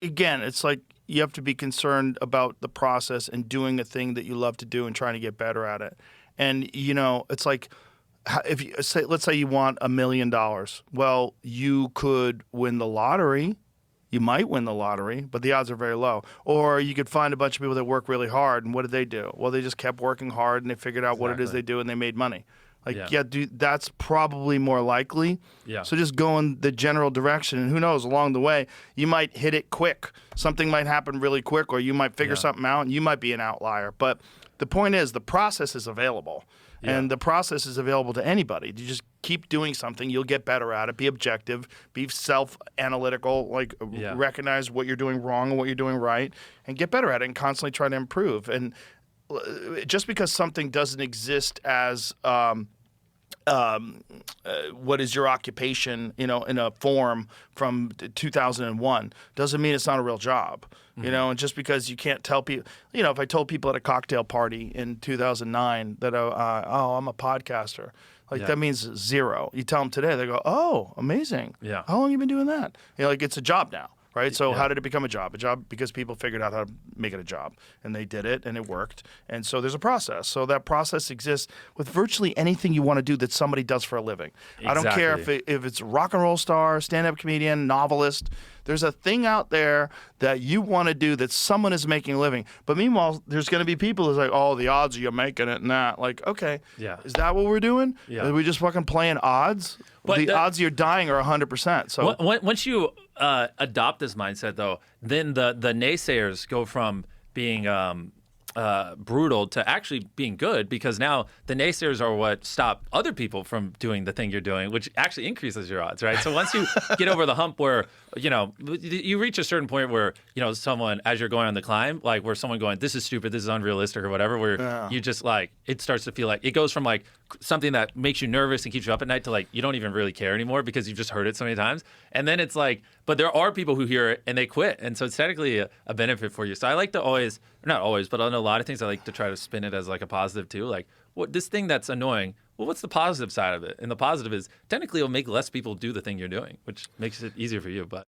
again, it's like you have to be concerned about the process and doing a thing that you love to do and trying to get better at it. And it's like if you say, let's say you want $1 million. Well, you could win the lottery. You might win the lottery, but the odds are very low. Or you could find a bunch of people that work really hard, and what did they do? Well, they just kept working hard, and they figured out what it is they do, and they made money. Dude, that's probably more likely. Yeah. So just go in the general direction, and who knows, along the way, you might hit it quick. Something might happen really quick, or you might figure something out, and you might be an outlier. But the point is, the process is available. Yeah. And the process is available to anybody. You just keep doing something. You'll get better at it. Be objective. Be self-analytical. Recognize what you're doing wrong and what you're doing right, and get better at it and constantly try to improve. And just because something doesn't exist as what is your occupation, in a form from 2001, doesn't mean it's not a real job. And just because you can't tell people, if I told people at a cocktail party in 2009 that, I'm a podcaster, that means zero. You tell them today, they go, oh, amazing. Yeah. How long have you been doing that? It's a job now. Right? So how did it become a job? A job because people figured out how to make it a job, and they did it, and it worked. And so there's a process. So that process exists with virtually anything you want to do that somebody does for a living. Exactly. I don't care if it's rock and roll star, stand-up comedian, novelist. There's a thing out there that you want to do that someone is making a living. But meanwhile, there's going to be people who's like, oh, the odds of you making it and that. Like, okay, is that what we're doing? Yeah. Are we just fucking playing odds? But the odds you're dying are 100%. So once you adopt this mindset, though, then the naysayers go from being brutal to actually being good, because now the naysayers are what stop other people from doing the thing you're doing, which actually increases your odds, right? So once you get over the hump where, you reach a certain point where, someone, as you're going on the climb, like where someone going, this is stupid, this is unrealistic or whatever, where you just it starts to feel like it goes from something that makes you nervous and keeps you up at night to you don't even really care anymore because you've just heard it so many times. And then it's but there are people who hear it and they quit. And so it's technically a benefit for you. So I like to always, not always, but on a lot of things, I like to try to spin it as a positive too. This thing that's annoying, well, what's the positive side of it? And the positive is technically it'll make less people do the thing you're doing, which makes it easier for you. But